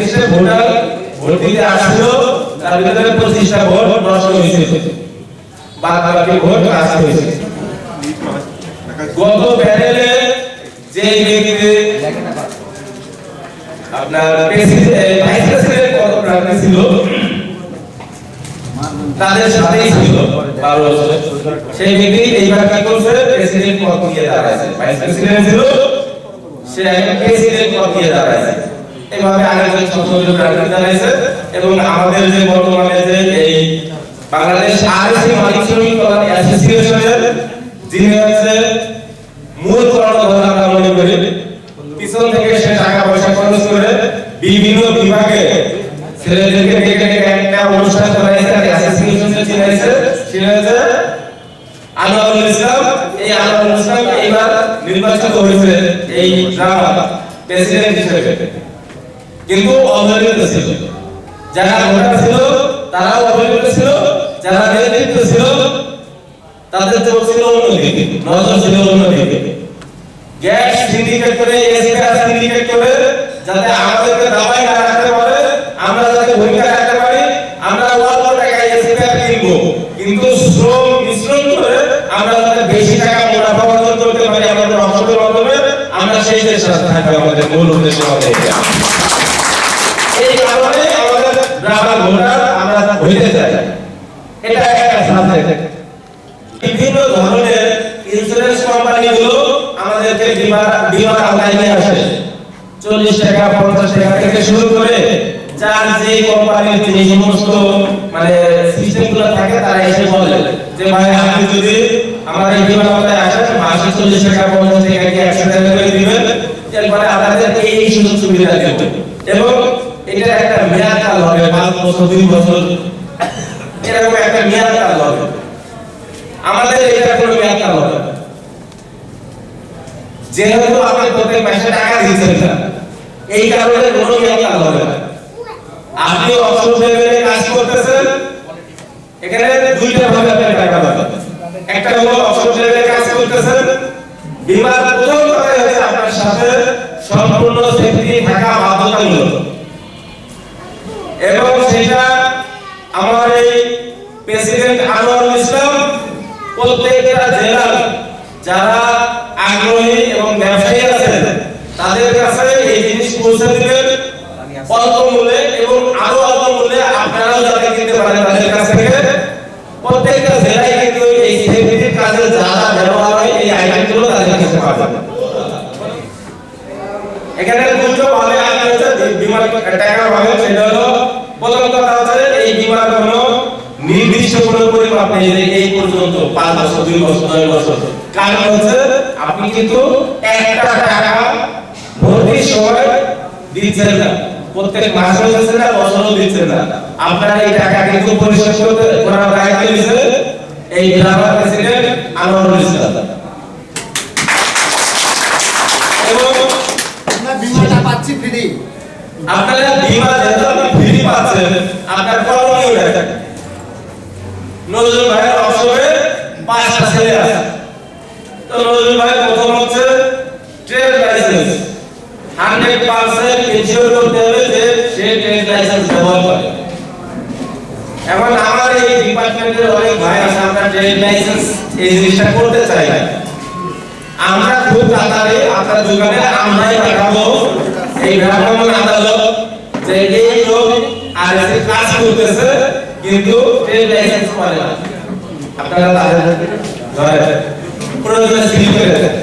33টা vote দিতে আসছিল, তার ভিতরে 25টা ভোট নষ্ট হয়েছে, বাকি ভোট কাজ হয়েছে। গত প্যানেলে যে ব্যক্তি আপনার ভাইস প্রেসিডেন্ট পদপ্রার্থী ছিল তাদের সাথেই ছিল 12 বছর, সেই ব্যক্তি এইবার কি করছে, প্রেসিডেন্ট পদ দিয়ে দাঁড়াইছে। ভাইস প্রেসিডেন্ট ছিল, সে প্রেসিডেন্ট পদ দিয়ে দাঁড়াইছে। এভাবে আরেকজন সংসদীয় প্রার্থী দাঁড়াইছে। এবং আমাদের যে বর্তমানে যে এই বাংলাদেশ আরএসসি মালিক শ্রমিক কল্যাণ অ্যাসোসিয়েশনের যিনি হচ্ছে মূল কর্ণধার আমরা মনে করি, পিছন থেকে সে টাকা পয়সা খরচ করে বিভিন্ন বিভাগে ছেলেদেরকে ডেকে ডেকে একটা অনুষ্ঠান করাইছে, অ্যাসোসিয়েশনে চিনাইছে। সেটা হচ্ছে আনোয়ারুল ইসলাম। এই আনোয়ারুল ইসলাম এইবার নির্বাচিত হয়েছে এই ড্রামা প্রেসিডেন্ট হিসেবে, কিন্তু অবহেলিত ছিল। যারা ভোটার ছিল তারাও অবহেলিত ছিল, যারা নেতৃত্ব ছিল তাদের চোখ ছিল অন্যদিকে, নজর ছিল অন্যদিকে। গ্যাস সিন্ডিকেট করে, এসপিআর সিন্ডিকেট করে যাতে আমাদেরকে দাবায় না রাখতে পারে, আমরা যাতে ভূমিকা রাখতে পারি, আমরা অল্প টাকায় এসপিআর কিনবো, কিন্তু শ্রম মিশ্রণ করে আমরা যাতে বেশি টাকা মুনাফা অর্জন করতে পারি আমাদের অংশের মাধ্যমে, আমরা সেই চেষ্টা থাকবে আমাদের মূল উদ্দেশ্য। এই কারণে আমাদের গ্রামের ভোটার আমরা হইতে চাই, এটা একটা সাবজেক্ট। বিভিন্ন ধরনের ইন্স্যুরেন্স কোম্পানিগুলো আমাদেরকে বিমার আওতায় নিয়ে আসে। 40 টাকা 50 টাকা থেকে শুরু করে যার যে কোম্পানির যে সমস্ত মানে সিস্টেমগুলো থাকে তারা এসে বলে যে ভাই আপনি যদি আমার এই বিমার আওতায় আসেন মাসে 40 টাকা 50 টাকা কি 100 টাকা করে দিবেন, এরপরে আপনাদের এই সুযোগ সুবিধা দেব। এবং এটা একটা মেয়াদকাল হবে, 5 বছর 2 বছর এরকম একটা মেয়াদকাল হবে। আমাদের এটা কোনো মেয়াদকাল হবে না, যেহেতু আপনি প্রত্যেক মাসে টাকা দিচ্ছেন না, এই কারণে কোনো মেয়াদকাল হবে না। আপনি অবসর লেভেলে কাজ করতেছেন, এখানে দুইটা ভাবে আপনি টাকা পাবেন। একটা হলো অবসর লেভেলে কাজ করতেছেন, বিমার প্রথম কথা হচ্ছে আপনার সাথে সম্পূর্ণ সেফটি থাকা বাধ্যতামূলক, এবং সেটা আমার এই প্রেসিডেন্ট আনোয়ারুল ইসলাম প্রত্যেকটা জেলার যারা আগ্রহী এবং ব্যবসায়ী আছেন তাদের কাছে এই জিনিস পৌঁছে দিবেন অল্প মূল্যে, এবং আরো অল্প মূল্যে আপনারাও যাতে কিনতে পারেন তাদের কাছ থেকে। প্রত্যেকটা জেলায় কিন্তু এই সেফটির কাজে যারা ব্যবহার হয় এই আইটেমগুলো তাদের কাছে পাওয়া যাবে। এখানে দুটো ভাবে আইন হচ্ছে বিমার টাকা ভাবে, সেটা হলো প্রথম কথা হচ্ছে এই বিমার কোনো নির্দিষ্ট কোনো পরিমাপ নেই যে এই পর্যন্ত 5 বছর 2 বছর 9 বছর। কারণ হচ্ছে আপনি কিন্তু একটা টাকা ভর্তির সময় দিচ্ছেন না, প্রত্যেক মাসে দিচ্ছেন না, বছরও দিচ্ছেন না। আপনার এই টাকা কিন্তু পরিশোধ করতে করার দায়িত্ব নিয়েছে এই গ্রামের প্রেসিডেন্ট আনোয়ারুল ইসলাম। এবং আমরা বিমাটা পাচ্ছি ফ্রি, আপনারা বিমা যেহেতু আপনি ফ্রি পাচ্ছেন, আপনার করণীয় এটা নজরুল ভাইয়ের অবসরে 5টা ছেলে আছে। তো নজরুল ভাই প্রথম হচ্ছে ট্রেড লাইসেন্স 100% ইনশিওর করতে হবে যে সে ট্রেড লাইসেন্স ব্যবহার করে। এখন আমার এই ডিপার্টমেন্টের অনেক ভাই আছে, আমরা ট্রেড লাইসেন্স এই জিনিসটা করতে চাই না। আমরা খুব তাড়াতাড়ি আপনার দোকানে আমরাই পাঠাবো এই ভ্রাম্যমাণ আদালত যে এই লোক আর এসে কাজ করতেছে কিন্তু ট্রেড লাইসেন্স করে না, আপনারা তাদের ধরে প্রয়োজনে সিল করে দেন।